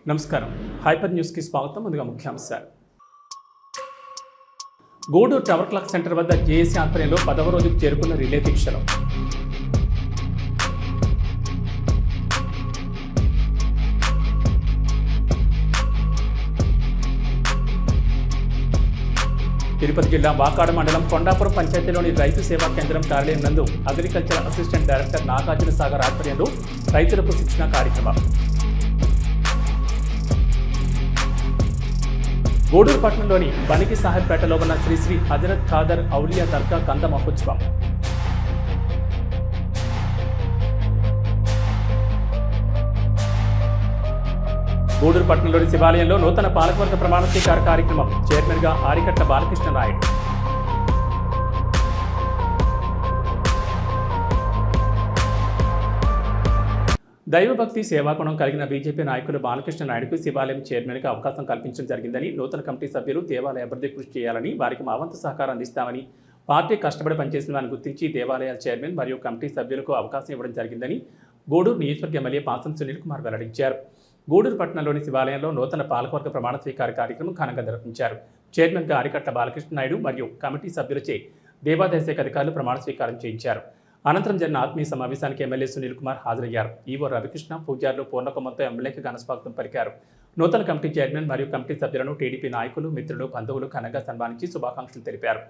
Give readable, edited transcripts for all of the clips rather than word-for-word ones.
నమస్కారం. హైపర్ న్యూస్కి స్వాగతం. ముందుగా ముఖ్యాంశాలు. గూడూరు టవర్ క్లాక్ సెంటర్ వద్ద జేఏసీ ఆధ్వర్యంలో 10వ రోజుకు చేరుకున్న రిలే దీక్షలు. తిరుపతి జిల్లా వాకాడు మండలం కొండాపురం పంచాయతీలోని రైతు సేవా కేంద్రం కార్యాలయం నందు agriculture assistant director Nagarjuna Sagar ఆధ్వర్యంలో రైతులకు శిక్షణ కార్యక్రమం. గూడూరు పట్టణంలోని బనికి సాహెబ్పేటలో ఉన్న శ్రీ శ్రీ హజరత్ ఖాదర్ ఔలియా దర్గా కంద మహోత్సవం. గూడూరు పట్టణంలోని శివాలయంలో నూతన పాలకవర్గ ప్రమాణ స్వీకార కార్యక్రమం. చైర్మన్గా ఆరికట్ల బాలకృష్ణ నాయుడు. దైవభక్తి సేవాగుణం కలిగిన బీజేపీ నాయకులు బాలకృష్ణ నాయుడుకు శివాలయం చైర్మన్గా అవకాశం కల్పించడం జరిగిందని, నూతన కమిటీ సభ్యులు దేవాలయ అభివృద్ధి కృషి చేయాలని, వారికి మా వంతు సహకారం అందిస్తామని, పార్టీ కష్టపడి పనిచేసిన వారిని గుర్తించి దేవాలయాల చైర్మన్ మరియు కమిటీ సభ్యులకు అవకాశం ఇవ్వడం జరిగిందని గూడూరు నియోజకవర్గ ఎమ్మెల్యే పాసం సునీల్ కుమార్ వెల్లడించారు. గూడూరు పట్టణంలోని శివాలయంలో నూతన పాలకవర్గ ప్రమాణ స్వీకార కార్యక్రమం ఘనంగా నిర్వహించారు. చైర్మన్గా ఆరికట్ల బాలకృష్ణ నాయుడు మరియు కమిటీ సభ్యులచే దేవాదాయ శాఖ అధికారులు ప్రమాణ స్వీకారం చేయించారు. అనంతరం జరిగిన ఆత్మీయ సమావేశానికి ఎమ్మెల్యే సునీల్ కుమార్ హాజరయ్యారు. ఈవో రవికృష్ణ, పూజారులు పూర్ణకుమంతో ఎమ్మెల్యేకి ఘనస్వాగతం పలికారు. నూతన కమిటీ చైర్మన్ మరియు కమిటీ సభ్యులను టీడీపీ నాయకులు, మిత్రులు, బంధువులు ఘనంగా సన్మానించి శుభాకాంక్షలు తెలిపారు.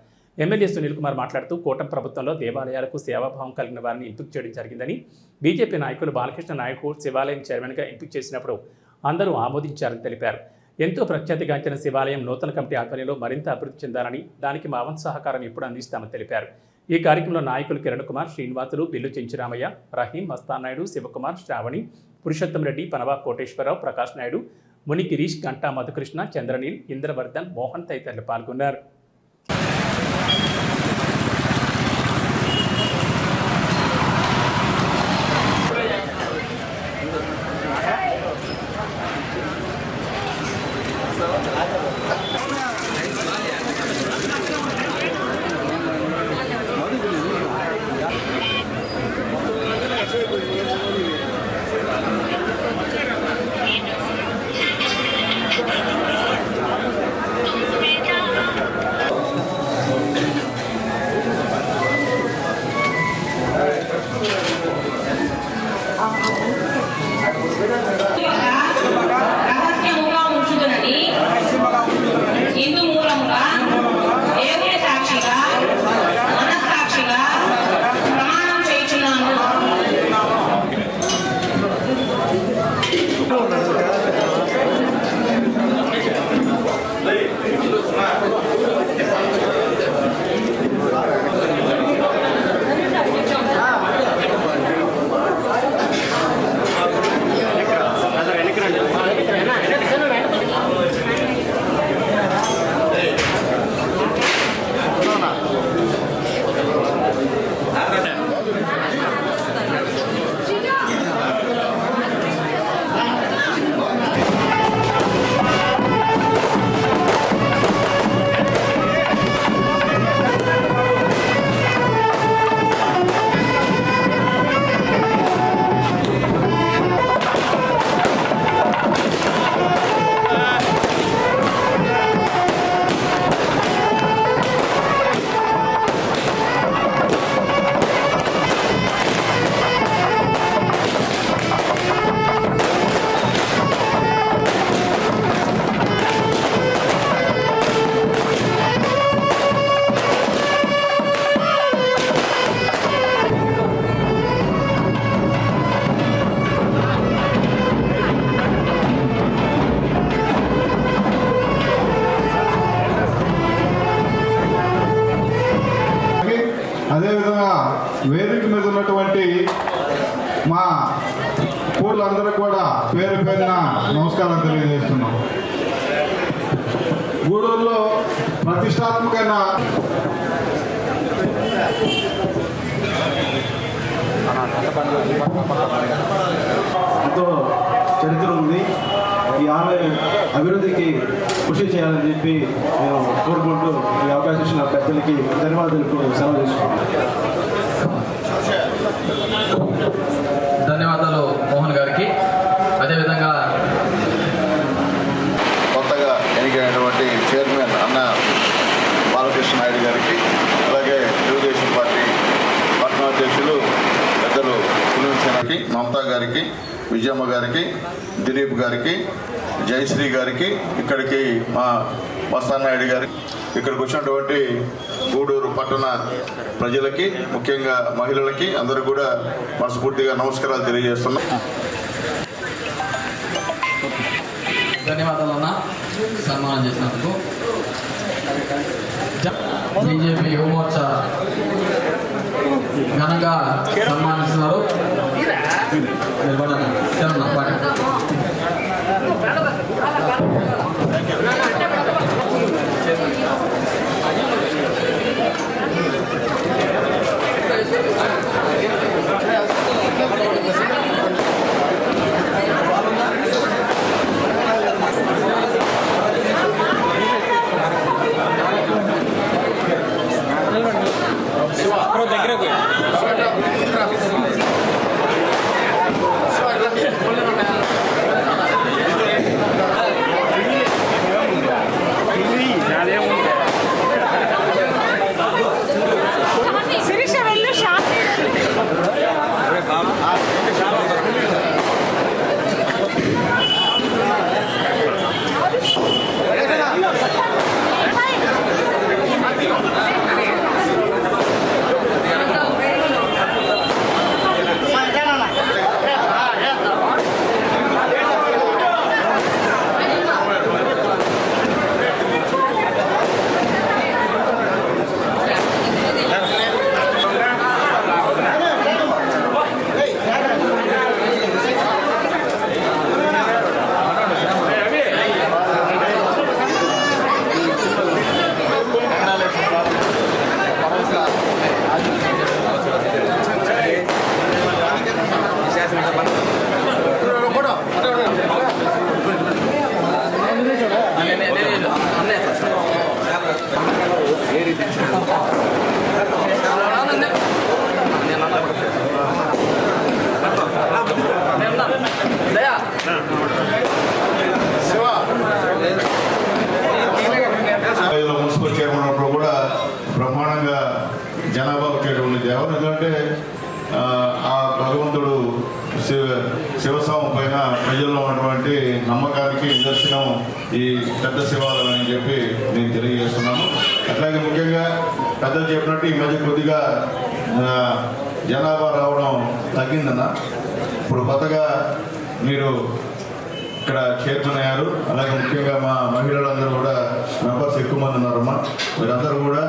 ఎమ్మెల్యే సునీల్ కుమార్ మాట్లాడుతూ కూటమి ప్రభుత్వంలో దేవాలయాలకు సేవాభావం కలిగిన వారిని ఎంపిక చేయడం జరిగిందని, బీజేపీ నాయకులు బాలకృష్ణ నాయుడు శివాలయం చైర్మన్గా ఎంపిక చేసినప్పుడు అందరూ ఆమోదించారని తెలిపారు. ఎంతో ప్రఖ్యాతిగాంచిన శివాలయం నూతన కమిటీ ఆధ్వర్యంలో మరింత అభివృద్ధి చెందాలని, దానికి మా వంతు సహకారం ఎప్పుడు అందిస్తామని తెలిపారు. ఈ కార్యక్రమంలో నాయకులు కిరణ్ కుమార్, శ్రీనివాసులు, బిల్లు చెంచురామయ్య, రహీం, మస్తాన్ నాయుడు, శివకుమార్, శ్రావణి, పురుషోత్తం రెడ్డి, పనవా కోటేశ్వరరావు, ప్రకాష్ నాయుడు, ముని గిరీష్, గంటా మధుకృష్ణ, చంద్రనీల్, ఇంద్రవర్ధన్, మోహన్ తదితరులు పాల్గొన్నారు. అదేవిధంగా వేదిక మీద ఉన్నటువంటి మా పూర్లందరూ కూడా పేరు పేరున నమస్కారం తెలియజేస్తున్నాం. గూడూరులో ప్రతిష్టాత్మకమైన ఎంతో చరిత్ర ఉంది. ఈ ఆలయ అభివృద్ధికి కృషి చేయాలని చెప్పి మేము కోరుకుంటూ ఈ అవకాశం ఇచ్చిన పెద్దలకి ధన్యవాదాలు సెలవు తీసుకుంటాం. ధన్యవాదాలు మోహన్ గారికి. అదేవిధంగా గారికి, విజయమ్మ గారికి, దిలీప్ గారికి, జయశ్రీ గారికి, ఇక్కడికి మా మస్తానాయుడు గారికి, ఇక్కడికి వచ్చినటువంటి గూడూరు పట్టణ ప్రజలకి, ముఖ్యంగా మహిళలకి అందరూ కూడా మనస్ఫూర్తిగా నమస్కారాలు తెలియజేస్తున్నాం. ధన్యవాదాలు అన్న, సన్మానం చేసినందుకు. బీజేపీ యువమోర్చా ఘనంగా సన్మానిస్తున్నారు. మున్సిపల్ చైర్మన్ ఉన్నప్పుడు కూడా బ్రహ్మాండంగా జనాభా వచ్చేటువంటి దేవం. ఎందుకంటే ఆ భగవంతుడు శివస్వామి పైన ప్రజల్లో ఉన్నటువంటి నమ్మకానికి నిదర్శనం ఈ పెద్ద శివాలయం అని చెప్పి నేను తెలియజేస్తున్నాను. అట్లాగే ముఖ్యంగా పెద్దలు చెప్పినట్టు ఈ మధ్య కొద్దిగా జనాభా రావడం తగ్గిందన్న. ఇప్పుడు కొత్తగా మీరు ఇక్కడ చేరుతున్నాయారు. అలాగే ముఖ్యంగా మా మహిళలందరూ కూడా మెంబర్స్ ఎక్కువ మంది ఉన్నారమ్మా. మీరందరూ కూడా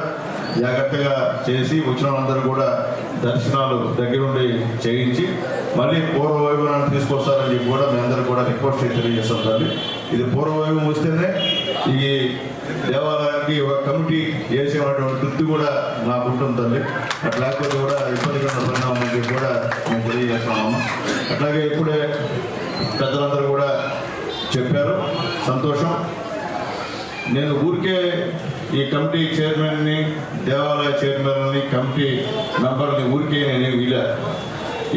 జాగ్రత్తగా చేసి వచ్చిన వాళ్ళందరూ కూడా దర్శనాలు దగ్గరుండి చేయించి మళ్ళీ పూర్వవైభవాన్ని తీసుకొస్తారని చెప్పి కూడా మీ అందరూ కూడా రిక్వెస్ట్ తెలియజేస్తాం తల్లి. ఇది పూర్వవైభవం వస్తేనే ఈ దేవాలయానికి ఒక కమిటీ చేసేటువంటి తృప్తి కూడా నాకు ఉంటుంది తల్లి. అట్లా లేకపోతే కూడా ఇబ్బందికరమైన పరిణామం అని చెప్పి కూడా మేము తెలియజేస్తున్నామమ్మా. అట్లాగే ఇప్పుడే పెద్దలందరూ కూడా చెప్పారు, సంతోషం. నేను ఊరికే ఈ కమిటీ చైర్మన్ని, దేవాలయ చైర్మన్ని, కమిటీ మెంబర్ని ఊరికే నేను వీలా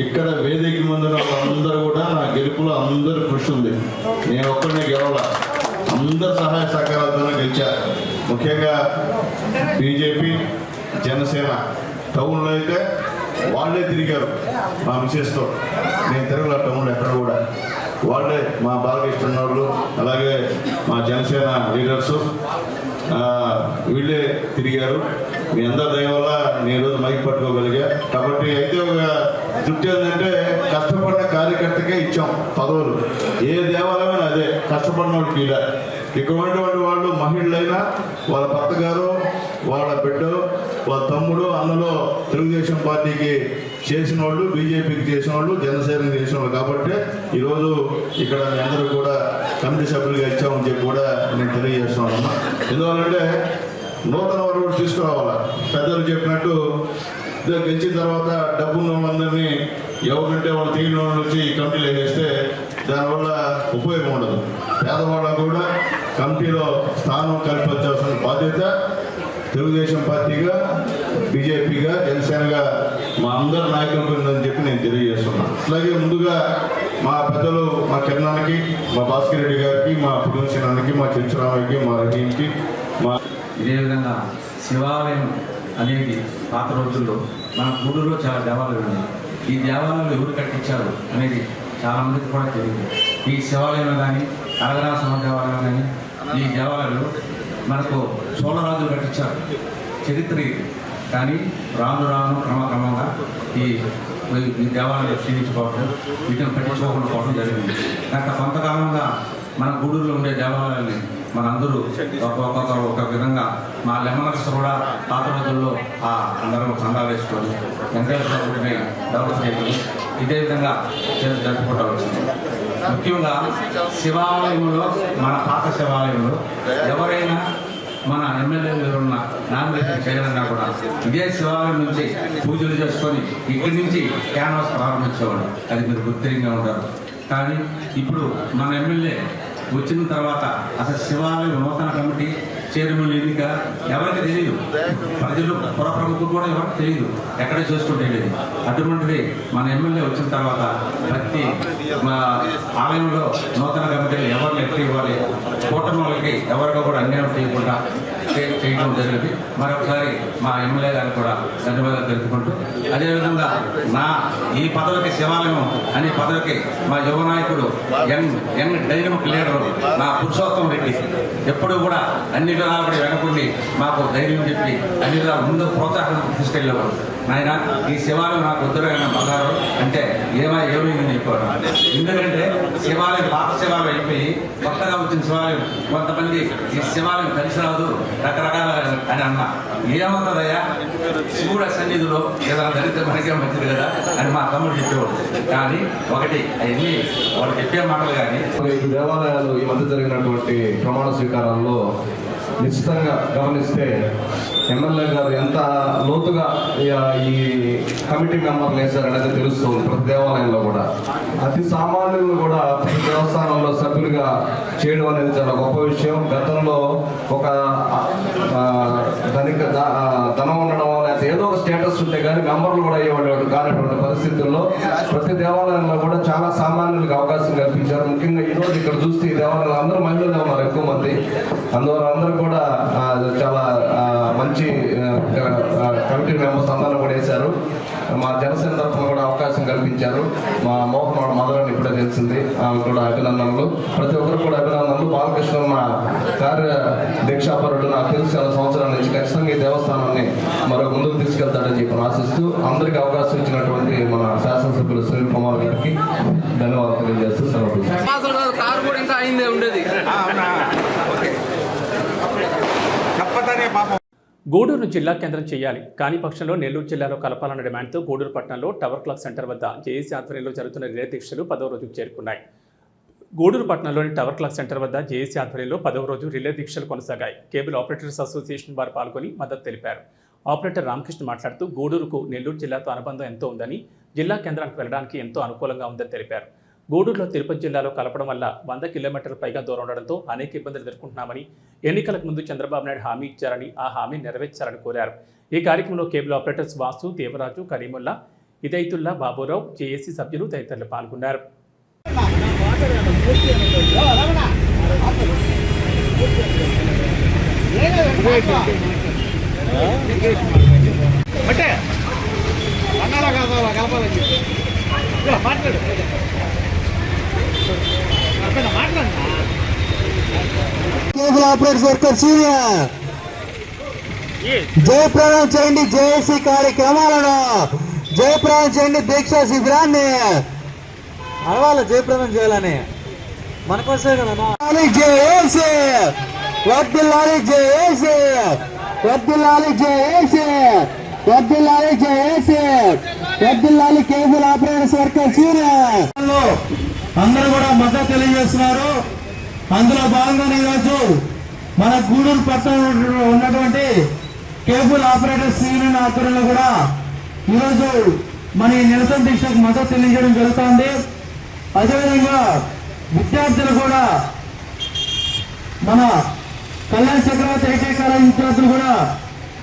ఇక్కడ వేదిక ముందు వాళ్ళందరూ కూడా నా గెలుపులో అందరూ కృషి ఉంది. నేను ఒక్కరినే గెలవాల, అందరు సహాయ సహకారాలతోనే గెలిచా. ముఖ్యంగా బీజేపీ, జనసేన టౌన్లో అయితే వాళ్ళే తిరిగారు మా మిసెస్తో. నేను తిరగల టౌన్లో ఎక్కడ కూడా. వాళ్ళే మా బాలకృష్ణ వాళ్ళు, అలాగే మా జనసేన లీడర్సు వీళ్ళే తిరిగారు. మీ అందరి దయ వల్ల నేను ఈరోజు మైక్ పట్టుకోగలిగా. కాబట్టి అయితే ఒక తృప్తి ఏంటంటే కష్టపడిన కార్యకర్తకే ఇచ్చాం పదవులు. ఏ దేవాలయమైనా అదే కష్టపడిన వాళ్ళకి ఇలా. ఇక్కడ ఉన్నటువంటి వాళ్ళు మహిళలైనా వాళ్ళ భర్త గారు, వాళ్ళ బిడ్డ, వాళ్ళ తమ్ముడు, అన్నలో తెలుగుదేశం పార్టీకి చేసిన వాళ్ళు, బీజేపీకి చేసిన వాళ్ళు, జనసేనకి చేసిన వాళ్ళు. కాబట్టి ఈరోజు ఇక్కడ అందరూ కూడా కమిటీ సభ్యులుగా ఇచ్చామని చెప్పి కూడా నేను తెలియజేస్తున్నాను. ఎందువల్లంటే నూతన వరకు తీసుకురావాలా. పెద్దలు చెప్పినట్టు గెలిచిన తర్వాత డబ్బున్న వాళ్ళందరినీ ఎవరికంటే వాళ్ళు తీగిన వాళ్ళు వచ్చి కమిటీలో వేస్తే దానివల్ల ఉపయోగం ఉండదు. పేదవాళ్ళకు కూడా కమిటీలో స్థానం కల్పించాల్సిన బాధ్యత తెలుగుదేశం పార్టీగా, బీజేపీగా, జనసేనగా మా అందరి నాయకులకు ఉందని చెప్పి నేను తెలియజేస్తున్నాను. అట్లాగే ముందుగా మా పెద్దలు, మా కిరణానికి, మా భాస్కర్ రెడ్డి గారికి, మా పురుషనానికి, మా చెంచురామయ్యకి, మా రహీంకి, మా ఇదే విధంగా శివాలయం అనేది పాత రోజుల్లో మన గూడూరులో చాలా దేవాలయం ఉంది. ఈ దేవాలయాలు ఎవరు కట్టించారు అనేది చాలామందికి కూడా తెలియదు. ఈ శివాలయంలో కానీ కనకరామ దేవాలయం కానీ ఈ దేవాలయాలు మనకు చోళరాజులు కట్టించారు చరిత్ర ఇది. కానీ రాను రాను క్రమక్రమంగా ఈ దేవాలయాలు క్షీణించుకోవడం, వీటిని పట్టించుకోకుండా పోవడం జరిగింది. గత కొంతకాలంగా మన గూడూరులో ఉండే దేవాలయాల్ని మనందరూ ఒక్కొక్కరు ఒక విధంగా మా లెమనర్స్ కూడా పాత రోజుల్లో అందరూ చందాలు వేసుకొని వెంకటేశ్వర గుడిని డెవలప్ చేయడం ఇదే విధంగా జరుపుకుంటూ వచ్చింది. ముఖ్యంగా శివాలయంలో మన పాత శివాలయంలో ఎవరైనా మన ఎమ్మెల్యేలు ఉన్న నామినేషన్ చేయాలన్నా కూడా ఇదే శివాలయం నుంచి పూజలు చేసుకొని ఇక్కడి నుంచి క్యాన్వాస్ ప్రారంభించేవాడు. అది మీరు గుర్తిరిగా ఉంటారు. కానీ ఇప్పుడు మన ఎమ్మెల్యే వచ్చిన తర్వాత అసలు శివాలయం నూతన కమిటీ చైర్మన్ ఎన్నిక ఎవరికి తెలియదు, ప్రజలు పుర ప్రముఖులు కూడా ఎవరికి తెలియదు, ఎక్కడ చేసుకుంటే తెలియదు. అటువంటిది మన ఎమ్మెల్యే వచ్చిన తర్వాత ప్రతి మా ఆలయంలో నూతన కమిటీలు ఎవరిని ఎక్కడ ఇవ్వాలి, కూటమి వాళ్ళకి ఎవరిగా కూడా అన్యాయం చేయకుండా చేయడం జరిగింది. మరొకసారి మా ఎమ్మెల్యే గారికి కూడా ధన్యవాదాలు తెలుపుకుంటూ, అదేవిధంగా నా ఈ పదవికి శివాలయం అనే పదవికి మా యువ నాయకుడు యంగ్ డైనమిక్ లీడర్ నా పురుషోత్తం రెడ్డి ఎప్పుడు కూడా అన్ని విధాలు కూడా వెనకుండి మాకు ధైర్యం చెప్పి అన్ని విధాలు ముందు ప్రోత్సాహం తీసుకెళ్ళేవాడు. నాయన ఈ శివాలయం నాకు ఉత్తరమైన బంగారు అంటే ఏమైందని చెప్పారు. ఎందుకంటే శివాలయం పాత శివాలయం అయిపోయి కొత్తగా వచ్చిన శివాలయం కొంతమంది ఈ శివాలయం కలిసి రాదు రకరకాల అని అన్నా. ఏమవుతుందయ్యా, శివుడు సన్నిధిలో ఏదైనా జరిగితే మనకే మంచిది కదా అని మా తమ్ముడు చెప్పేవాడు. కానీ ఒకటి అవన్నీ వాళ్ళు చెప్పే మాటలు కానీ ఈ దేవాలయాలు ఈ మధ్య జరిగినటువంటి ప్రమాణ స్వీకారాల్లో నిశ్చితంగా గమనిస్తే ఎమ్మెల్యే గారు ఎంత లోతుగా ఈ కమిటీ మెంబర్లు వేశారనేది తెలుస్తుంది. ప్రతి దేవాలయంలో కూడా అతి సామాన్యులను కూడా ప్రతి దేవస్థానంలో సభ్యులుగా చేయడం అనేది చాలా గొప్ప విషయం. గతంలో ఒక ధనం ఉండడం లేకపోతే ఏదో ఒక స్టేటస్ ఉంటే కానీ మెంబర్లు కూడా అయ్యేవాళ్ళు కానటువంటి పరిస్థితుల్లో ప్రతి దేవాలయంలో కూడా చాలా సామాన్యులకు అవకాశం కల్పించారు. ముఖ్యంగా ఈరోజు ఇక్కడ చూస్తే ఈ దేవాలయంలో అందరూ మహిళలు ఉన్నారు ఎక్కువ మంది. అందువల్ల అందరూ కూడా చాలా మంచి కమిటీ మెంబర్స్ అందరూ కూడా వేశారు. మా జనసేన తరఫున కూడా అవకాశం కల్పించారు. మా మోహన్ మదరాన్ని ఇప్పుడే తెలిసింది, ఆమె కూడా అభినందనలు. ప్రతి ఒక్కరు కూడా అభినందనలు. బాలకృష్ణ మా కార్య దీక్షాపరుడు నాకు తెలిసి 4 సంవత్సరాల నుంచి ఖచ్చితంగా ఈ దేవస్థానాన్ని మరో ముందుకు తీసుకెళ్తాడని చెప్పి ఆశిస్తూ అందరికీ అవకాశం ఇచ్చినటువంటి మన శాసనసభ్యులు సునీల్ కుమార్ గారికి ధన్యవాదాలు తెలియజేస్తూ సెలవు. గూడూరు జిల్లా కేంద్రం చేయాలి కానీ పక్షంలో నెల్లూరు జిల్లాలో కలపాలన్న డిమాండ్తో గూడూరు పట్టణంలో టవర్ క్లాక్ సెంటర్ వద్ద జేఏసీ ఆధ్వర్యంలో జరుగుతున్న రిలే దీక్షలు 10వ రోజుకు చేరుకున్నాయి. గూడూరు పట్టణంలోని టవర్ క్లాక్ సెంటర్ వద్ద జేఏసీ ఆధ్వర్యంలో 10వ రోజు రిలే దీక్షలు కొనసాగాయి. కేబుల్ ఆపరేటర్స్ అసోసియేషన్ వారు పాల్గొని మద్దతు తెలిపారు. ఆపరేటర్ రామకృష్ణ మాట్లాడుతూ గూడూరుకు నెల్లూరు జిల్లాతో అనుబంధం ఎంతో ఉందని, జిల్లా కేంద్రానికి వెళ్లడానికి ఎంతో అనుకూలంగా ఉందని తెలిపారు. గూడూరులో తిరుపతి జిల్లాలో కలపడం వల్ల 100 కిలోమీటర్ల పైగా దూరం ఉండడంతో అనేక ఇబ్బందులు ఎదుర్కొంటున్నామని, ఎన్నికలకు ముందు చంద్రబాబు నాయుడు హామీ ఇచ్చారని ఆ హామీ నెరవేర్చారని కోరారు. ఈ కార్యక్రమంలో cable operators Vasu, Devaraju, Karimulla, Hidayatulla, Baburao, JAC సభ్యులు తదితరులు పాల్గొన్నారు. కేబుల్ ఆపరేటర్స్ వర్కర్స్ యూనియన్ జయప్రదం చేయండి. జేఏసీ కార్యక్రమాలను జయప్రదం చేయండి. దీక్షా శిబిరాన్ని అడవాల జయప్రదం చేయాలని మనకొస్తే కదా. జేఏసీ వర్ధిల్లాలి, జేఏసీ వర్ధిల్లాలి, జేఏసీ వర్ధిల్లాలి, జేఏసీ వర్ధిల్లాలి. కేబుల్ ఆపరేటర్స్ వర్కర్స్ యూనియన్ అందరూ కూడా మద్దతు తెలియజేస్తున్నారు. అందులో భాగంగా ఈరోజు మన గూడూరు పట్టణంలో ఉన్నటువంటి కేబుల్ ఆపరేటర్స్ యూనియన్ ఆధ్వర్యంలో కూడా ఈరోజు మన ఈ నిరసన దీక్షకు మద్దతు తెలియజేయడం జరుగుతుంది. అదేవిధంగా విద్యార్థులు కూడా మన కళ్యాణ్ చక్రవర్తి ఐటీ కాలేజ్ విద్యార్థులు కూడా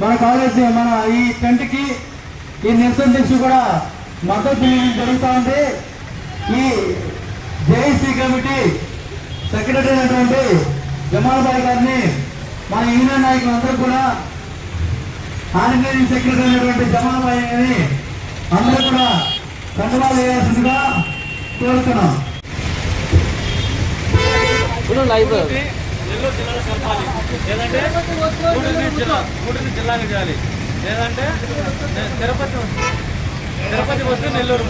మన కాలేజ్ మన ఈ టెంట్కి ఈ నిరసన దీక్ష కూడా మద్దతు తెలియజేయడం జరుగుతూ ఉంది. ఈ జేఏసీ కమిటీ సెక్రటరీ అయినటువంటి జమాల్బాయ్ గారిని మన యూనియన్ నాయకులందరూ కూడా ఆర్గనైజింగ్ సెక్రటరీ అయినటువంటి జమాల్బాయ్ గారిని అందరూ కూడా కండువాలు వేయాల్సిందిగా కోరుతున్నాం. నెల్లూరు జిల్లాలో కలపాలి, లేదంటే గూడూరు జిల్లాగా చేయాలి, లేదంటే తిరుపతి వస్తే నెల్లూరు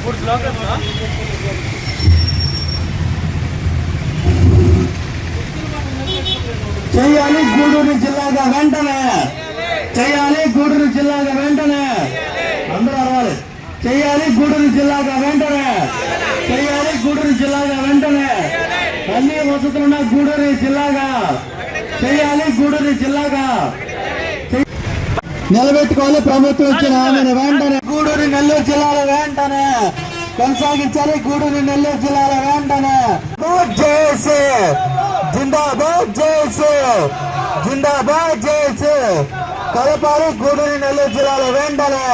3 స్లోగన్స్. చేయాలి గూడూరు జిల్లాగా వెంటనే, చేయాలి గూడూరు జిల్లాగా వెంటనే, అందరూ అరవాలి. చేయాలి గూడూరు జిల్లాగా వెంటనే, చేయాలి గూడూరు జిల్లాగా వెంటనే, అన్ని వసతులున్న గూడూరు జిల్లాగా చేయాలి, గూడూరు జిల్లాగా నిలబెట్టుకోవాలి. ప్రభుత్వం ఇచ్చిన హామీని వెంటనే గూడూరు నెల్లూరు జిల్లాలో వెంటనే కొనసాగించాలి. గూడూరు నెల్లూరు జిల్లాలో వెంటనే జేఏసీ జిందాబాద్, జేఏసీ జిందాబాద్, జేఏసీ కలపాలి. గూడూరు నెల్లూరు జిల్లాలో వెంటనే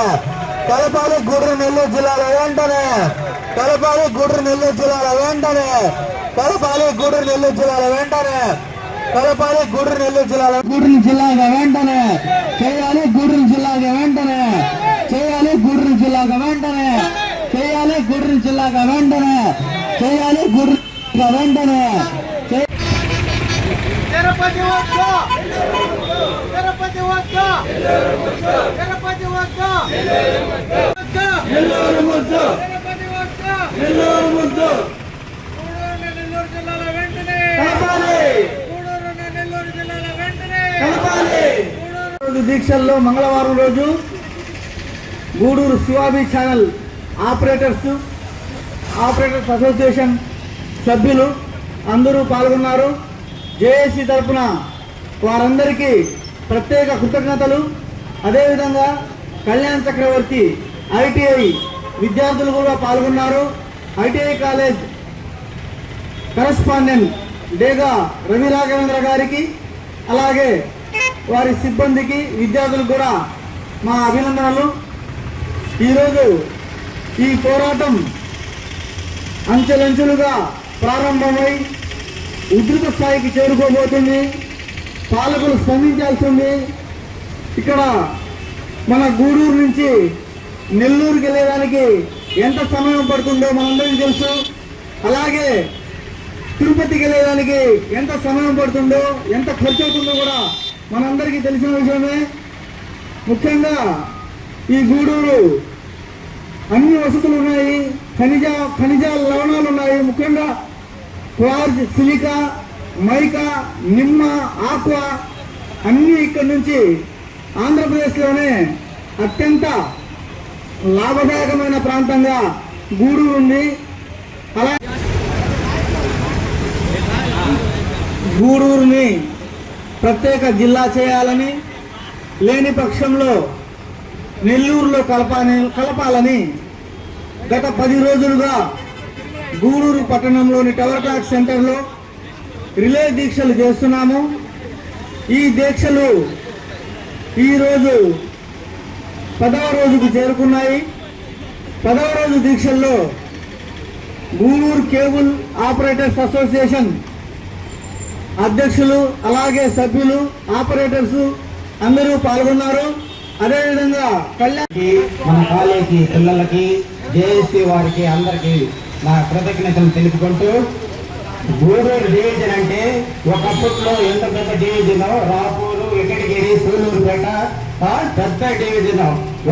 కలపాలి. గూడూరు నెల్లూరు జిల్లాలో వెంటనే కలపాలి. గూడూరు నెల్లూరు జిల్లాలో వెంటనే కలపాలి. గూడూరు నెల్లూరు జిల్లాలో వెంటనే కలపాలి. గూడూరు నెల్లూరు జిల్లాలో గూడూరు జిల్లాగా వెంటనే చేయాలి. గూడూరు జిల్లాగా వెంటనే చేయాలి. గూడూరు జిల్లాగా వెంటనే చేయాలి. గూడూరు జిల్లాగా వెంటనే చేయాలి. గూడూరు జిల్లాగా వెంటనే తిరుపతి వద్ద, తిరుపతి వద్ద, తిరుపతి వద్ద, నెల్లూరు ముద్దు, తిరుపతి వద్ద, నెల్లూరు ముద్దు నెల్లూరు జిల్లాలో వెంటనే కలపాలి. గూడూరు నెల్లూరు జిల్లాలో వెంటనే కలపాలి. దీక్షల్లో మంగళవారం రోజు గూడూరు శివాబీ ఛానల్ ఆపరేటర్స్ అసోసియేషన్ సభ్యులు అందరూ పాల్గొన్నారు. జేఏసీ తరఫున వారందరికీ ప్రత్యేక కృతజ్ఞతలు. అదేవిధంగా కళ్యాణ్ చక్రవర్తి ఐటీఐ విద్యార్థులు కూడా పాల్గొన్నారు. ఐటీఐ కాలేజ్ కరస్పాండెంట్ డేగా రవి రాఘవేంద్ర గారికి, అలాగే వారి సిబ్బందికి, విద్యార్థులకు కూడా మా అభినందనలు. ఈరోజు ఈ పోరాటం అంచెలంచెలుగా ప్రారంభమై ఉధృత స్థాయికి చేరుకోబోతుంది. పాలకులు స్పందించాల్సింది. ఇక్కడ మన గూడూరు నుంచి నెల్లూరుకి వెళ్ళేదానికి ఎంత సమయం పడుతుందో మనందరికీ తెలుసు. అలాగే తిరుపతికి వెళ్ళేదానికి ఎంత సమయం పడుతుందో, ఎంత ఖర్చు అవుతుందో కూడా మనందరికీ తెలిసిన విషయమే. ముఖ్యంగా ఈ గూడూరు అన్ని వసతులు ఉన్నాయి. ఖనిజ లవణాలు ఉన్నాయి. ముఖ్యంగా క్వార్జ్, సిలికా, మైకా, నిమ్మ, ఆక్వా అన్నీ ఇక్కడి నుంచి ఆంధ్రప్రదేశ్లోనే అత్యంత లాభదాయకమైన ప్రాంతంగా గూడూరు ఉంది. అలా గూడూరుని ప్రత్యేక జిల్లా చేయాలని, లేని పక్షంలో నెల్లూరులో కలపాలని గత 10 రోజులుగా గూడూరు పట్టణంలోని టవర్ టాక్ సెంటర్లో రిలే దీక్షలు చేస్తున్నాము. ఈ దీక్షలు ఈరోజు 10వ రోజుకు చేరుకున్నాయి. 10వ రోజు దీక్షల్లో గూడూరు కేబుల్ ఆపరేటర్స్ అసోసియేషన్ అధ్యక్షులు, అలాగే సభ్యులు, ఆపరేటర్స్ అందరూ పాల్గొన్నారు. అదేవిధంగా మన కాలేజీ పిల్లలకి, జేఏసీ వారికి అందరికీ నా కృతజ్ఞతలు తెలుపుకుంటూ, గూడూరు డివిజన్ అంటే ఒకప్పట్లో ఎంత పెద్ద డివిజన్, రాపూరు, వెంకటగిరి, సూలూరుపేట పెద్ద డివిజన్.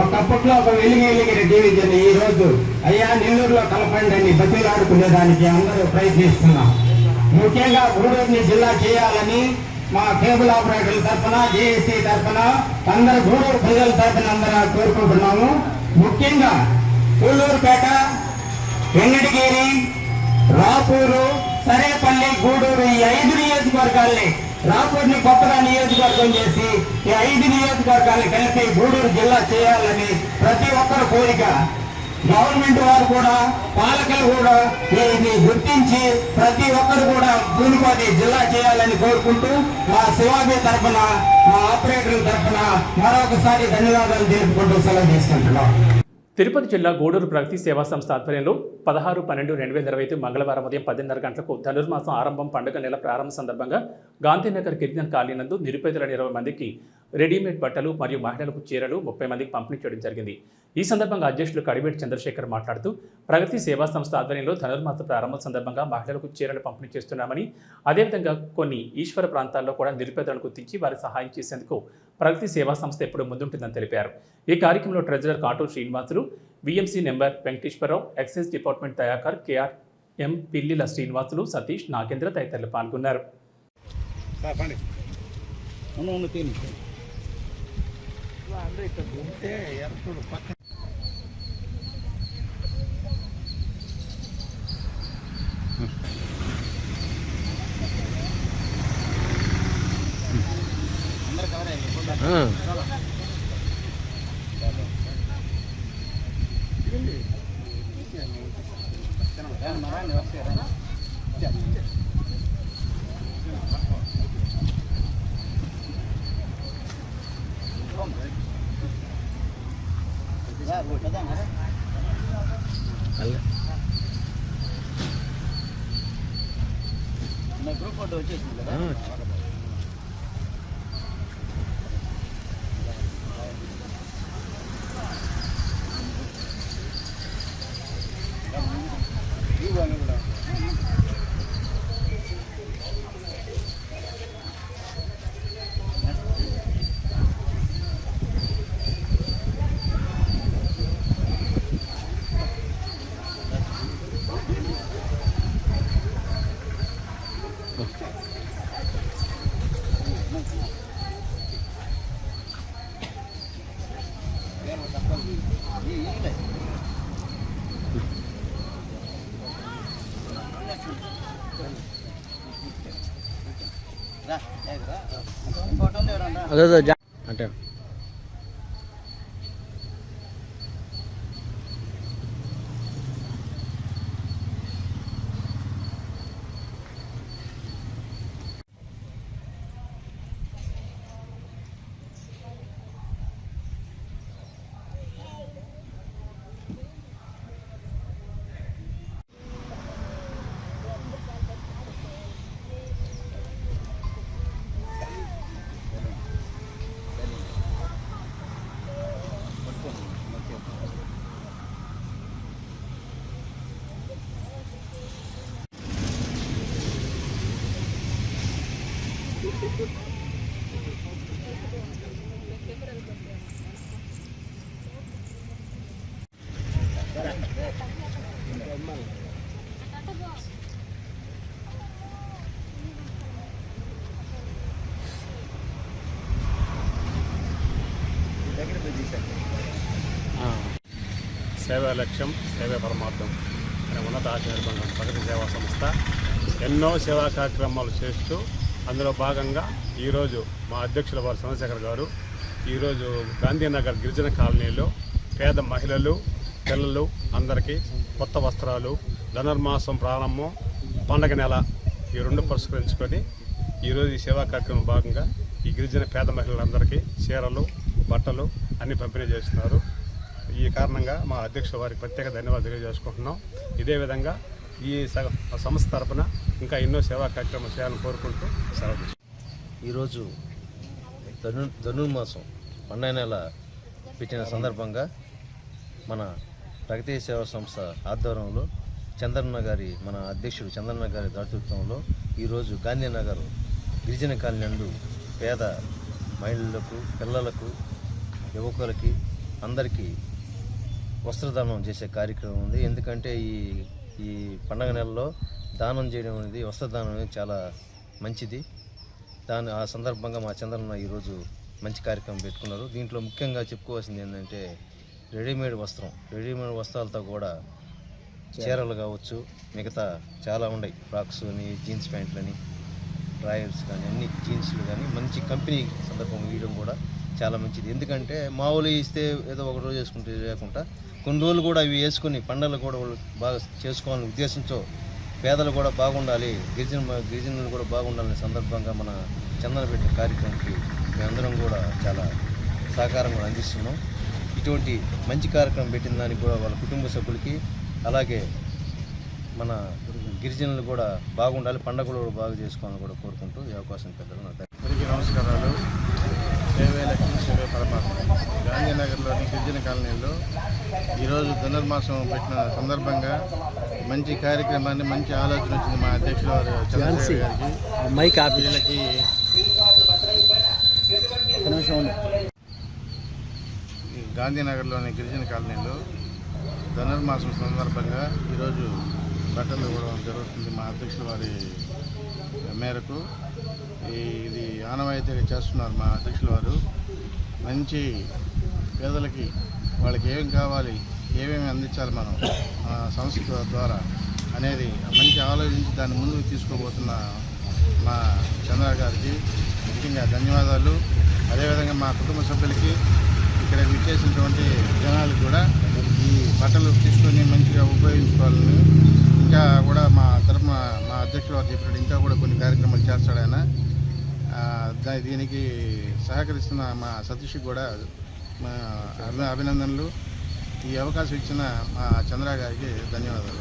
ఒకప్పట్లో ఒక వెలిగిన డివిజన్. ఈ రోజు అయ్యా నెల్లూరులో కలపండి అని బతిలాడుకునేదానికి అందరూ ప్రయత్నిస్తున్నాం. ముఖ్యంగా గూడూరుని జిల్లా చేయాలని మా కేబుల్ ఆపరేటర్ల తరఫున, జేఏసీ తరఫున, అందరూ గూడూరు ప్రజల తరఫున అందరూ కోరుకుంటున్నాము. ముఖ్యంగా సూలూరుపేట, వెంకటగిరి, రాపూరు, సరేపల్లి, గూడూరు ఈ 5 నియోజకవర్గాల్ని, రాపూర్ని కొత్తగా నియోజకవర్గం చేసి ఈ 5 నియోజకవర్గాల్ని కలిపి గూడూరు జిల్లా చేయాలని ప్రతి ఒక్కరి కోరిక. గవర్నమెంట్ వారు కూడా, పాలకులు కూడా దీన్ని గుర్తించి ప్రతి ఒక్కరు కూడా పూనుకొని జిల్లా చేయాలని కోరుకుంటూ మా శివాబీ తరఫున, మా ఆపరేటర్ల తరఫున మరొకసారి ధన్యవాదాలు తెలుపుకుంటూ సెలవు తీసుకుంటున్నాం. తిరుపతి జిల్లా గూడూరు ప్రగతి సేవా సంస్థ ఆధ్వర్యంలో 16/12/2025 మంగళవారం ఉదయం 10:30 గంటలకు ధనుర్మాసం ఆరంభం పండుగ నెల ప్రారంభ సందర్భంగా గాంధీనగర్ గిరిజన కాలనీ నందు నిరుపేదలైన 20 మందికి రెడీమేడ్ బట్టలు మరియు మహిళలకు చీరలు 30 మందికి పంపిణీ చేయడం జరిగింది. ఈ సందర్భంగా అధ్యక్షులు కడివేటి చంద్రశేఖర్ మాట్లాడుతూ ప్రగతి సేవా సంస్థ ఆధ్వర్యంలో ధనుర్మాస ప్రారంభం సందర్భంగా మహిళలకు చీరలు పంపిణీ చేస్తున్నామని, అదేవిధంగా కొన్ని ఈశ్వర ప్రాంతాల్లో కూడా నిరుపేదలను గుర్తించి వారి సహాయం చేసేందుకు ప్రగతి సేవా సంస్థ ఎప్పుడూ ముందుంటుందని తెలిపారు. ఈ కార్యక్రమంలో treasurer Katuru Srinivasulu, VMC number Venkateswararao, excise department Dayakar, KR M పిల్లిల శ్రీనివాసులు, సతీష్, నాగేంద్ర తదితరులు పాల్గొన్నారు. గ్రూప్ ఫోటో వచ్చేసింది కదా. అదే అంటే సేవా లక్ష్యం సేవా పరమార్థం అనే ఉన్నత ఆశీర్వాదం ప్రగతి సేవా సంస్థ ఎన్నో సేవా కార్యక్రమాలు చేస్తూ అందులో భాగంగా ఈరోజు మా అధ్యక్షుల వారు చంద్రశేఖర్ గారు ఈరోజు గాంధీనగర్ గిరిజన కాలనీలో పేద మహిళలు పిల్లలు అందరికీ కొత్త వస్త్రాలు, ధనుర్మాసం ప్రారంభం, పండగ నెల ఈ రెండు పురస్కరించుకొని ఈరోజు ఈ సేవా కార్యక్రమం భాగంగా ఈ గిరిజన పేద మహిళలందరికీ చీరలు, బట్టలు అన్నీ పంపిణీ చేస్తున్నారు. ఈ కారణంగా మా అధ్యక్షుల వారికి ప్రత్యేక ధన్యవాదాలు తెలియజేసుకుంటున్నాం. ఇదే విధంగా ఈ సంస్థ తరపున ఇంకా ఎన్నో సేవా కార్యక్రమాలు చేయాలని కోరుకుంటూ సెలవు. ఈరోజు ధనుర్మాసం పండగ నెల పెట్టిన సందర్భంగా మన ప్రగతి సేవా సంస్థ ఆధ్వర్యంలో చంద్రన్న గారి మన అధ్యక్షుడు చంద్రన్న గారి నేతృత్వంలో ఈరోజు గాంధీనగర్ గిరిజన కాలనీ నందు పేద మహిళలకు, పిల్లలకు, యువకులకి అందరికీ వస్త్రదానం చేసే కార్యక్రమం ఉంది. ఎందుకంటే ఈ పండగ నెలలో దానం చేయడం అనేది, వస్త్రదానం అనేది చాలా మంచిది. ఆ సందర్భంగా మా చంద్రన్న ఈరోజు మంచి కార్యక్రమం పెట్టుకున్నారు. దీంట్లో ముఖ్యంగా చెప్పుకోవాల్సింది ఏంటంటే రెడీమేడ్ వస్త్రాలతో కూడా చీరలు కావచ్చు, మిగతా చాలా ఉన్నాయి, ఫ్రాక్స్ అని, జీన్స్ ప్యాంట్లని, డ్రాయర్స్ కానీ, అన్ని జీన్స్లు కానీ మంచి కంపెనీ సందర్భంగా ఇవ్వడం కూడా చాలా మంచిది. ఎందుకంటే మామూలు ఇస్తే ఏదో ఒక రోజు వేసుకుంటే లేకుండా కొన్ని రోజులు కూడా ఇవి వేసుకుని పండుగలు కూడా వాళ్ళు బాగా చేసుకోవాలనే ఉద్దేశంతో పేదలు కూడా బాగుండాలి, గిరిజనులు కూడా బాగుండాలనే సందర్భంగా మన చందన పెట్టిన కార్యక్రమానికి మేమందరం కూడా చాలా సహకారం కూడా అందిస్తున్నాం. ఇటువంటి మంచి కార్యక్రమం పెట్టిన దానికి కూడా వాళ్ళ కుటుంబ సభ్యులకి, అలాగే మన గిరిజనులు కూడా బాగుండాలి, పండుగలు కూడా బాగా చేసుకోవాలని కూడా కోరుకుంటూ ఈ అవకాశం పెద్దలు. నమస్కారాలు. సేవే లక్ష్మి సేవే పరమాత్మ. గాంధీనగర్లోని గిరిజన కాలనీలో ఈరోజు ధనుర్మాసం పెట్టిన సందర్భంగా మంచి కార్యక్రమాన్ని, మంచి ఆలోచన వచ్చింది మా అధ్యక్షుల వారు చంద్రశేఖర్ గారికి. వీళ్ళకి గాంధీనగర్లోని గిరిజన కాలనీలో ధనుర్మాసం సందర్భంగా ఈరోజు బట్టలు ఇవ్వడం జరుగుతుంది మా అధ్యక్షుల వారి మేరకు. ఇది ఆనవాయితీగా చేస్తున్నారు మా అధ్యక్షుల వారు. మంచి పేదలకి వాళ్ళకి ఏం కావాలి, ఏమేమి అందించాలి మనం సంస్థ ద్వారా అనేది మంచి ఆలోచించి దాన్ని ముందుకు తీసుకోబోతున్న మా చంద్ర గారికి ముఖ్యంగా ధన్యవాదాలు. అదేవిధంగా మా కుటుంబ సభ్యులకి, ఇక్కడ విచ్చేసినటువంటి జనాలకు కూడా ఈ బట్టలు తీసుకొని మంచిగా ఉపయోగించుకోవాలని, ఇంకా కూడా మా తరఫున మా అధ్యక్షుడు వారు చెప్పినట్టు ఇంకా కూడా కొన్ని కార్యక్రమాలు చేస్తాడు ఆయన. దీనికి సహకరిస్తున్న మా సతీష్కి కూడా మా అభినందనలు. ఈ అవకాశం ఇచ్చిన మా చంద్ర గారికి ధన్యవాదాలు.